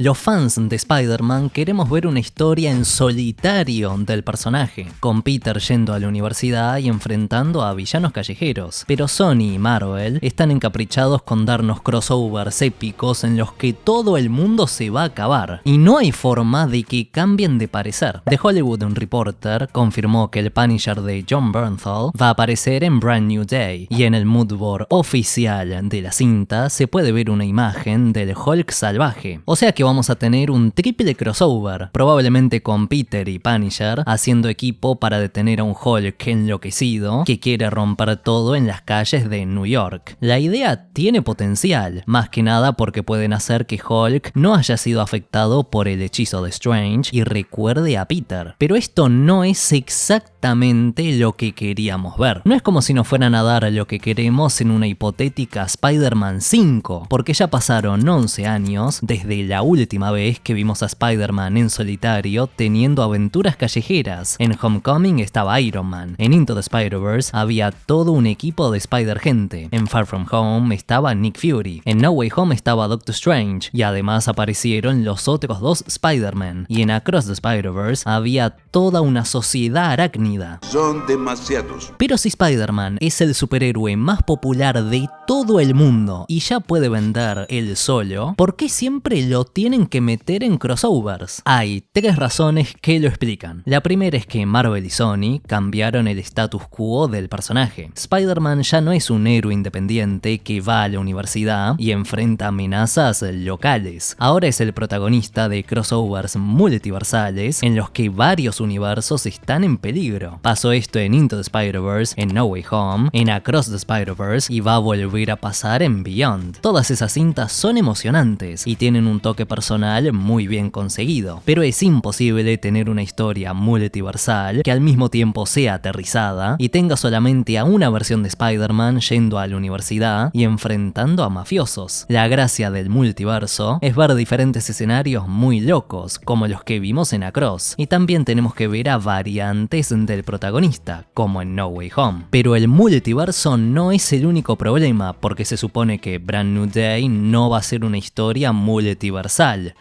Los fans de Spider-Man queremos ver una historia en solitario del personaje, con Peter yendo a la universidad y enfrentando a villanos callejeros. Pero Sony y Marvel están encaprichados con darnos crossovers épicos en los que todo el mundo se va a acabar, y no hay forma de que cambien de parecer. The Hollywood Reporter confirmó que el Punisher de Jon Bernthal va a aparecer en Brand New Day, y en el moodboard oficial de la cinta se puede ver una imagen del Hulk salvaje. O sea que vamos a tener un triple crossover, probablemente con Peter y Punisher haciendo equipo para detener a un Hulk enloquecido que quiere romper todo en las calles de New York. La idea tiene potencial, más que nada porque pueden hacer que Hulk no haya sido afectado por el hechizo de Strange y recuerde a Peter. Pero esto no es exactamente lo que queríamos ver. No es como si nos fueran a dar lo que queremos en una hipotética Spider-Man 5, porque ya pasaron 11 años desde la última vez que vimos a Spider-Man en solitario teniendo aventuras callejeras. En Homecoming estaba Iron Man, en Into the Spider-Verse había todo un equipo de Spider-Gente, en Far From Home estaba Nick Fury, en No Way Home estaba Doctor Strange, y además aparecieron los otros dos Spider-Man, y en Across the Spider-Verse había toda una sociedad arácnida. Son demasiados. Pero si Spider-Man es el superhéroe más popular de todo el mundo y ya puede vender él solo, ¿por qué siempre lo tienen que meter en crossovers? Hay tres razones que lo explican. La primera es que Marvel y Sony cambiaron el status quo del personaje. Spider-Man ya no es un héroe independiente que va a la universidad y enfrenta amenazas locales. Ahora es el protagonista de crossovers multiversales en los que varios universos están en peligro. Pasó esto en Into the Spider-Verse, en No Way Home, en Across the Spider-Verse y va a volver a pasar en Beyond. Todas esas cintas son emocionantes y tienen un toque personal muy bien conseguido, pero es imposible tener una historia multiversal que al mismo tiempo sea aterrizada y tenga solamente a una versión de Spider-Man yendo a la universidad y enfrentando a mafiosos. La gracia del multiverso es ver diferentes escenarios muy locos, como los que vimos en Across, y también tenemos que ver a variantes del protagonista, como en No Way Home. Pero el multiverso no es el único problema, porque se supone que Brand New Day no va a ser una historia multiversal.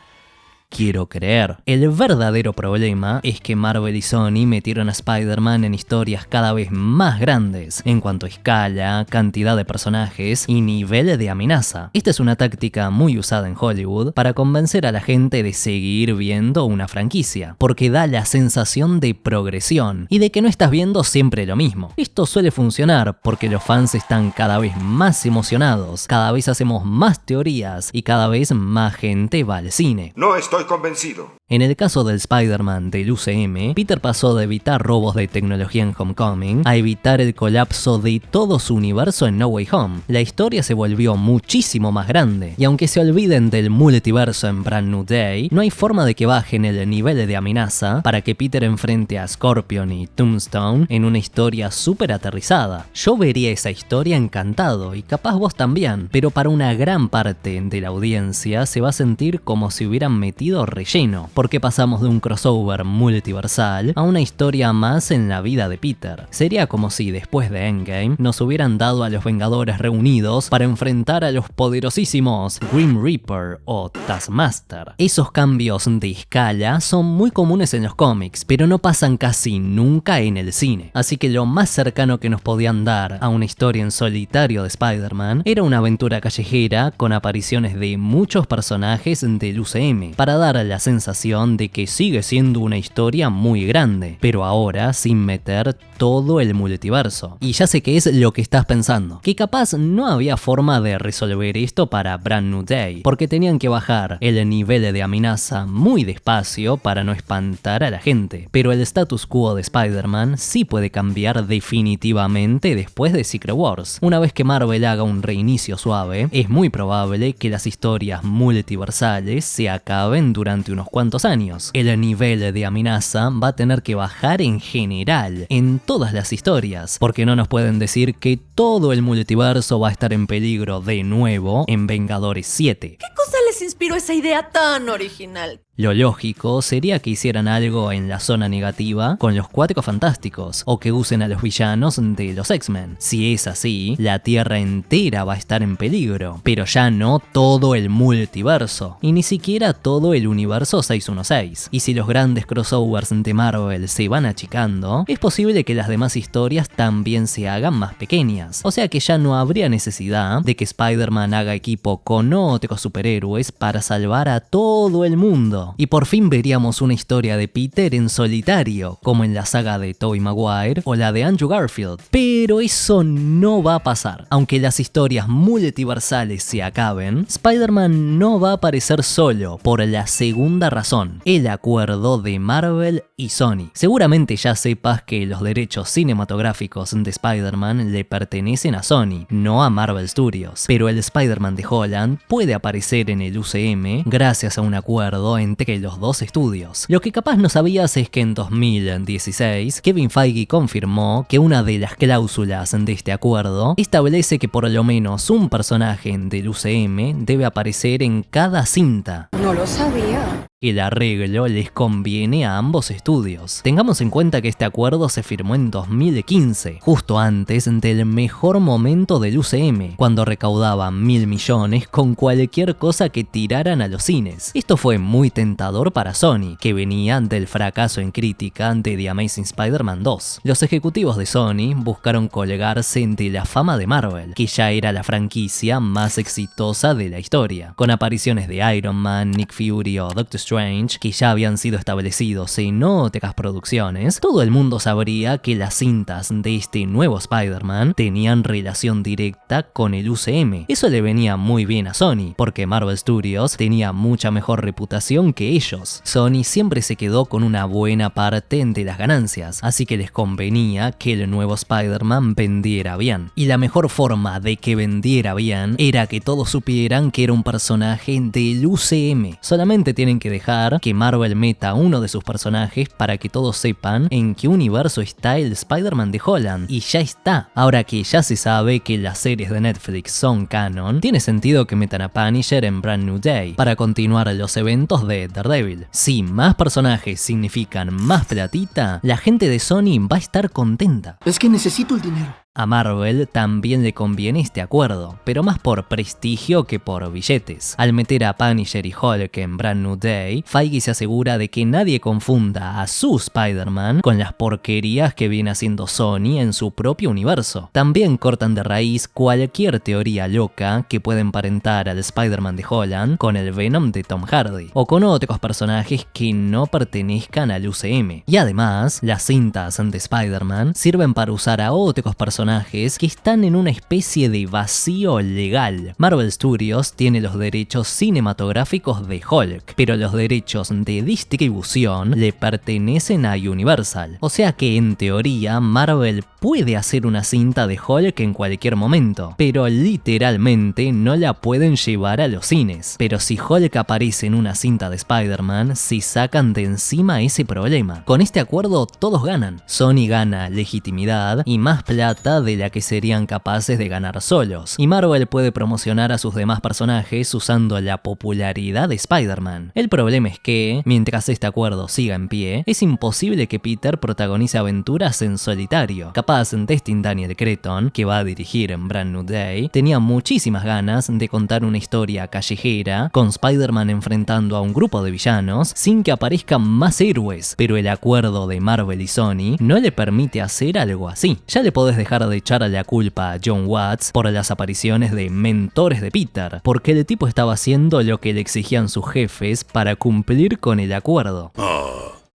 Quiero creer. El verdadero problema es que Marvel y Sony metieron a Spider-Man en historias cada vez más grandes en cuanto a escala, cantidad de personajes y nivel de amenaza. Esta es una táctica muy usada en Hollywood para convencer a la gente de seguir viendo una franquicia, porque da la sensación de progresión y de que no estás viendo siempre lo mismo. Esto suele funcionar porque los fans están cada vez más emocionados, cada vez hacemos más teorías y cada vez más gente va al cine. No estoy convencido. En el caso del Spider-Man del UCM, Peter pasó de evitar robos de tecnología en Homecoming a evitar el colapso de todo su universo en No Way Home. La historia se volvió muchísimo más grande, y aunque se olviden del multiverso en Brand New Day, no hay forma de que bajen el nivel de amenaza para que Peter enfrente a Scorpion y Tombstone en una historia súper aterrizada. Yo vería esa historia encantado, y capaz vos también, pero para una gran parte de la audiencia se va a sentir como si hubieran metido relleno, porque pasamos de un crossover multiversal a una historia más en la vida de Peter. Sería como si después de Endgame nos hubieran dado a los Vengadores reunidos para enfrentar a los poderosísimos Grim Reaper o Taskmaster. Esos cambios de escala son muy comunes en los cómics, pero no pasan casi nunca en el cine. Así que lo más cercano que nos podían dar a una historia en solitario de Spider-Man era una aventura callejera con apariciones de muchos personajes del UCM, para dar la sensación de que sigue siendo una historia muy grande, pero ahora sin meter todo el multiverso. Y ya sé que es lo que estás pensando, que capaz no había forma de resolver esto para Brand New Day, porque tenían que bajar el nivel de amenaza muy despacio para no espantar a la gente. Pero el status quo de Spider-Man sí puede cambiar definitivamente después de Secret Wars. Una vez que Marvel haga un reinicio suave, es muy probable que las historias multiversales se acaben durante unos cuantos años. El nivel de amenaza va a tener que bajar en general, en todas las historias, porque no nos pueden decir que todo el multiverso va a estar en peligro de nuevo en Vengadores 7. ¿Qué cosa les inspiró esa idea tan original? Lo lógico sería que hicieran algo en la zona negativa con los Cuatro Fantásticos, o que usen a los villanos de los X-Men. Si es así, la Tierra entera va a estar en peligro, pero ya no todo el multiverso, y ni siquiera todo el universo 616. Y si los grandes crossovers de Marvel se van achicando, es posible que las demás historias también se hagan más pequeñas, o sea que ya no habría necesidad de que Spider-Man haga equipo con otros superhéroes para salvar a todo el mundo. Y por fin veríamos una historia de Peter en solitario, como en la saga de Tobey Maguire o la de Andrew Garfield. Pero eso no va a pasar. Aunque las historias multiversales se acaben, Spider-Man no va a aparecer solo por la segunda razón: el acuerdo de Marvel y Sony. Seguramente ya sepas que los derechos cinematográficos de Spider-Man le pertenecen a Sony, no a Marvel Studios, pero el Spider-Man de Holland puede aparecer en el UCM gracias a un acuerdo entre los dos estudios. Lo que capaz no sabías es que en 2016 Kevin Feige confirmó que una de las cláusulas de este acuerdo establece que por lo menos un personaje del UCM debe aparecer en cada cinta. No lo sabía. El arreglo les conviene a ambos estudios. Tengamos en cuenta que este acuerdo se firmó en 2015, justo antes del mejor momento del UCM, cuando recaudaban 1.000 millones con cualquier cosa que tiraran a los cines. Esto fue muy tentador para Sony, que venía del fracaso en crítica de The Amazing Spider-Man 2. Los ejecutivos de Sony buscaron colgarse de la fama de Marvel, que ya era la franquicia más exitosa de la historia, con apariciones de Iron Man, Nick Fury o Doctor Strange, que ya habían sido establecidos en otras producciones. Todo el mundo sabría que las cintas de este nuevo Spider-Man tenían relación directa con el UCM. Eso le venía muy bien a Sony, porque Marvel Studios tenía mucha mejor reputación que ellos. Sony siempre se quedó con una buena parte de las ganancias, así que les convenía que el nuevo Spider-Man vendiera bien. Y la mejor forma de que vendiera bien era que todos supieran que era un personaje del UCM. Solamente tienen que dejar que Marvel meta uno de sus personajes para que todos sepan en qué universo está el Spider-Man de Holland, y ya está. Ahora que ya se sabe que las series de Netflix son canon, tiene sentido que metan a Punisher en Brand New Day para continuar los eventos de Daredevil. Si más personajes significan más platita, la gente de Sony va a estar contenta. Es que necesito el dinero. A Marvel también le conviene este acuerdo, pero más por prestigio que por billetes. Al meter a Punisher y Hulk en Brand New Day, Feige se asegura de que nadie confunda a su Spider-Man con las porquerías que viene haciendo Sony en su propio universo. También cortan de raíz cualquier teoría loca que pueda emparentar al Spider-Man de Holland con el Venom de Tom Hardy, o con otros personajes que no pertenezcan al UCM. Y además, las cintas de Spider-Man sirven para usar a otros personajes que están en una especie de vacío legal. Marvel Studios tiene los derechos cinematográficos de Hulk, pero los derechos de distribución le pertenecen a Universal. O sea que en teoría Marvel puede hacer una cinta de Hulk en cualquier momento, pero literalmente no la pueden llevar a los cines. Pero si Hulk aparece en una cinta de Spider-Man, se sacan de encima ese problema. Con este acuerdo todos ganan. Sony gana legitimidad y más plata de la que serían capaces de ganar solos, y Marvel puede promocionar a sus demás personajes usando la popularidad de Spider-Man. El problema es que, mientras este acuerdo siga en pie, es imposible que Peter protagonice aventuras en solitario. Capaz Destin Daniel Cretton, que va a dirigir en Brand New Day, tenía muchísimas ganas de contar una historia callejera con Spider-Man enfrentando a un grupo de villanos sin que aparezcan más héroes, pero el acuerdo de Marvel y Sony no le permite hacer algo así. Ya le podés dejar de echar la culpa a John Watts por las apariciones de mentores de Peter, porque el tipo estaba haciendo lo que le exigían sus jefes para cumplir con el acuerdo.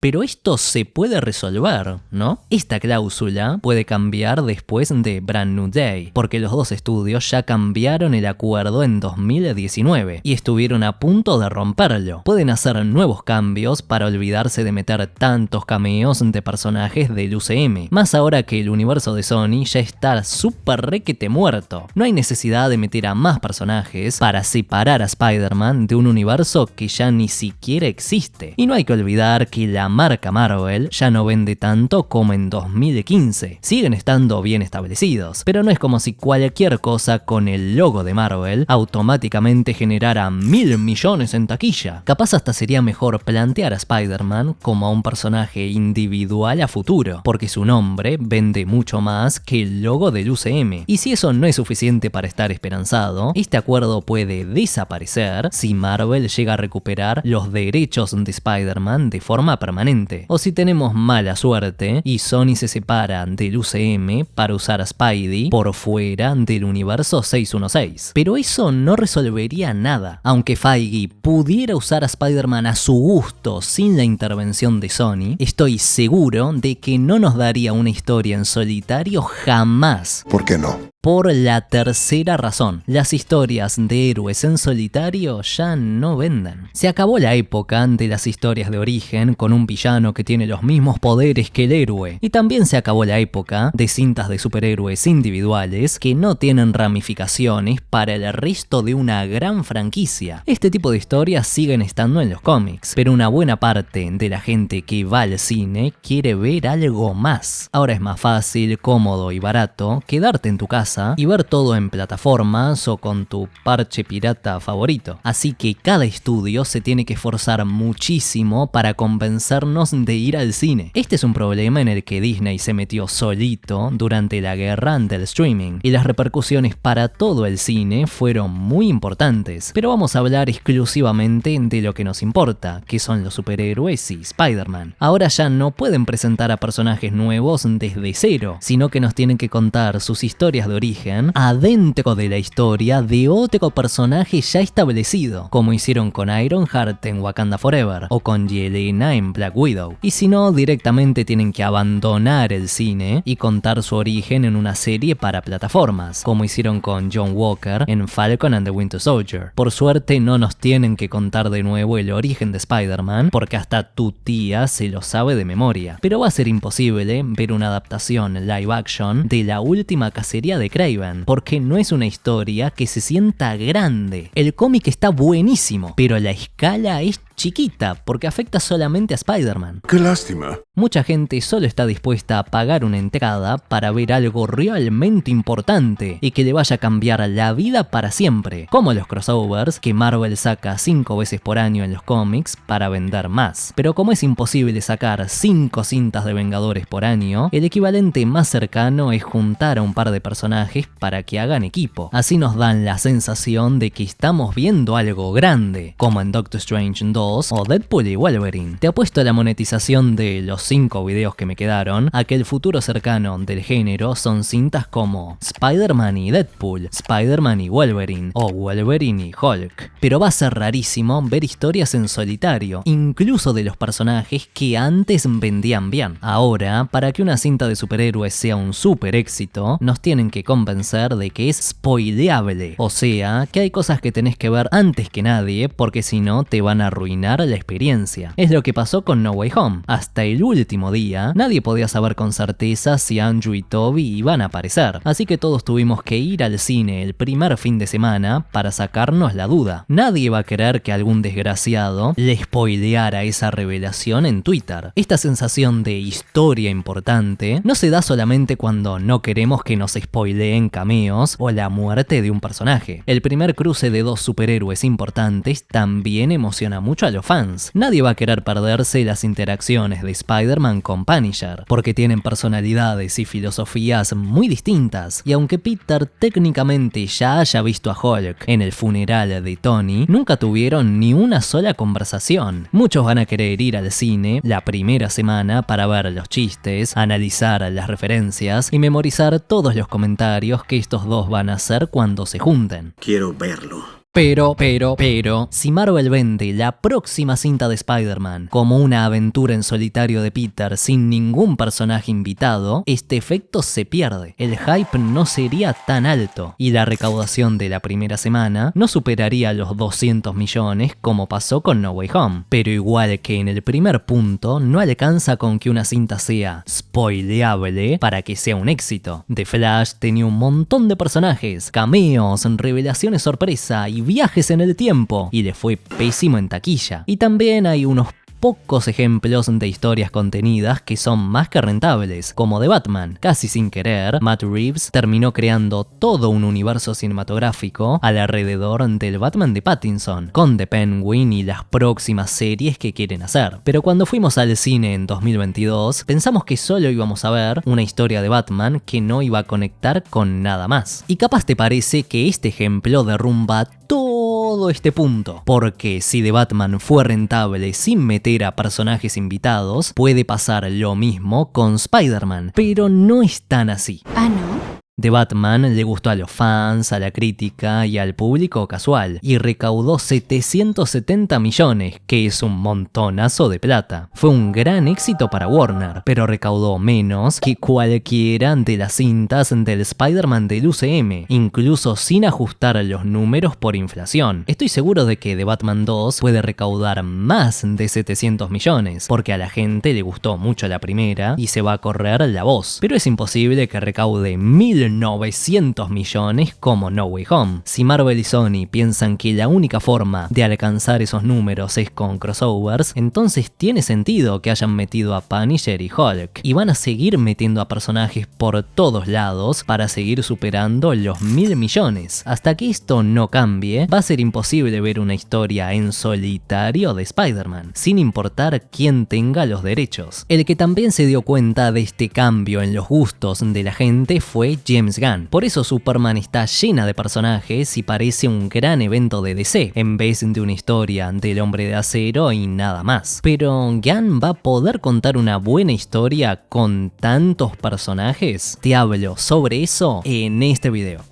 Pero esto se puede resolver, ¿no? Esta cláusula puede cambiar después de Brand New Day, porque los dos estudios ya cambiaron el acuerdo en 2019 y estuvieron a punto de romperlo. Pueden hacer nuevos cambios para olvidarse de meter tantos cameos de personajes del UCM, más ahora que el universo de Sony ya está súper requete muerto. No hay necesidad de meter a más personajes para separar a Spider-Man de un universo que ya ni siquiera existe. Y no hay que olvidar que la marca Marvel ya no vende tanto como en 2015. Siguen estando bien establecidos, pero no es como si cualquier cosa con el logo de Marvel automáticamente generara 1.000 millones en taquilla. Capaz hasta sería mejor plantear a Spider-Man como a un personaje individual a futuro, porque su nombre vende mucho más que el logo del UCM. Y si eso no es suficiente para estar esperanzado, este acuerdo puede desaparecer si Marvel llega a recuperar los derechos de Spider-Man de forma permanente, o si tenemos mala suerte y Sony se separa del UCM para usar a Spidey por fuera del universo 616. Pero eso no resolvería nada. Aunque Feige pudiera usar a Spider-Man a su gusto sin la intervención de Sony, estoy seguro de que no nos daría una historia en solitario jamás. ¿Por qué no? Por la tercera razón, las historias de héroes en solitario ya no venden. Se acabó la época de las historias de origen con un villano que tiene los mismos poderes que el héroe, y también se acabó la época de cintas de superhéroes individuales que no tienen ramificaciones para el resto de una gran franquicia. Este tipo de historias siguen estando en los cómics, pero una buena parte de la gente que va al cine quiere ver algo más. Ahora es más fácil, cómodo y barato quedarte en tu casa y ver todo en plataformas o con tu parche pirata favorito. Así que cada estudio se tiene que esforzar muchísimo para convencernos de ir al cine. Este es un problema en el que Disney se metió solito durante la guerra del streaming, y las repercusiones para todo el cine fueron muy importantes. Pero vamos a hablar exclusivamente de lo que nos importa, que son los superhéroes y Spider-Man. Ahora ya no pueden presentar a personajes nuevos desde cero, sino que nos tienen que contar sus historias de origen adentro de la historia de otro personaje ya establecido, como hicieron con Ironheart en Wakanda Forever o con Yelena en Black Widow. Y si no, directamente tienen que abandonar el cine y contar su origen en una serie para plataformas, como hicieron con John Walker en Falcon and the Winter Soldier. Por suerte no nos tienen que contar de nuevo el origen de Spider-Man, porque hasta tu tía se lo sabe de memoria. Pero va a ser imposible ver una adaptación live action de la última cacería de Kraven, porque no es una historia que se sienta grande. El cómic está buenísimo, pero la escala es chiquita porque afecta solamente a Spider-Man. ¡Qué lástima! Mucha gente solo está dispuesta a pagar una entrada para ver algo realmente importante y que le vaya a cambiar la vida para siempre, como los crossovers que Marvel saca 5 veces por año en los cómics para vender más. Pero como es imposible sacar 5 cintas de Vengadores por año, el equivalente más cercano es juntar a un par de personajes para que hagan equipo. Así nos dan la sensación de que estamos viendo algo grande, como en Doctor Strange 2 o Deadpool y Wolverine. Te apuesto a la monetización de los 5 videos que me quedaron a que el futuro cercano del género son cintas como Spider-Man y Deadpool, Spider-Man y Wolverine o Wolverine y Hulk. Pero va a ser rarísimo ver historias en solitario, incluso de los personajes que antes vendían bien. Ahora, para que una cinta de superhéroes sea un super éxito, nos tienen que convencer de que es spoileable, o sea, que hay cosas que tenés que ver antes que nadie porque si no te van a arruinar la experiencia. Es lo que pasó con No Way Home. Hasta el último día, nadie podía saber con certeza si Andrew y Toby iban a aparecer, así que todos tuvimos que ir al cine el primer fin de semana para sacarnos la duda. Nadie va a querer que algún desgraciado le spoileara esa revelación en Twitter. Esta sensación de historia importante no se da solamente cuando no queremos que nos spoileen cameos o la muerte de un personaje. El primer cruce de dos superhéroes importantes también emociona mucho a los fans. Nadie va a querer perderse las interacciones de Spider-Man con Punisher, porque tienen personalidades y filosofías muy distintas, y aunque Peter técnicamente ya haya visto a Hulk en el funeral de Tony, nunca tuvieron ni una sola conversación. Muchos van a querer ir al cine la primera semana para ver los chistes, analizar las referencias y memorizar todos los comentarios que estos dos van a hacer cuando se junten. Quiero verlo. Pero, si Marvel vende la próxima cinta de Spider-Man como una aventura en solitario de Peter sin ningún personaje invitado, este efecto se pierde. El hype no sería tan alto y la recaudación de la primera semana no superaría los 200 millones como pasó con No Way Home. Pero igual que en el primer punto, no alcanza con que una cinta sea spoileable para que sea un éxito. The Flash tenía un montón de personajes, cameos, revelaciones sorpresa y viajes en el tiempo, y le fue pésimo en taquilla. Y también hay unos pocos ejemplos de historias contenidas que son más que rentables, como The Batman. Casi sin querer, Matt Reeves terminó creando todo un universo cinematográfico alrededor del Batman de Pattinson, con The Penguin y las próximas series que quieren hacer. Pero cuando fuimos al cine en 2022, pensamos que solo íbamos a ver una historia de Batman que no iba a conectar con nada más. Y capaz te parece que este ejemplo derrumba todo este punto, porque si The Batman fue rentable sin meter a personajes invitados, puede pasar lo mismo con Spider-Man, pero no es tan así. Ah, ¿no? The Batman le gustó a los fans, a la crítica y al público casual, y recaudó 770 millones, que es un montonazo de plata. Fue un gran éxito para Warner, pero recaudó menos que cualquiera de las cintas del Spider-Man del UCM, incluso sin ajustar los números por inflación. Estoy seguro de que The Batman 2 puede recaudar más de 700 millones, porque a la gente le gustó mucho la primera y se va a correr la voz, pero es imposible que recaude 1.900 millones como No Way Home. Si Marvel y Sony piensan que la única forma de alcanzar esos números es con crossovers, entonces tiene sentido que hayan metido a Punisher y Hulk, y van a seguir metiendo a personajes por todos lados para seguir superando los 1.000 millones. Hasta que esto no cambie, va a ser imposible ver una historia en solitario de Spider-Man, sin importar quién tenga los derechos. El que también se dio cuenta de este cambio en los gustos de la gente fue James Gunn. Por eso Superman está llena de personajes y parece un gran evento de DC, en vez de una historia del Hombre de Acero y nada más. Pero ¿Gunn va a poder contar una buena historia con tantos personajes? Te hablo sobre eso en este video.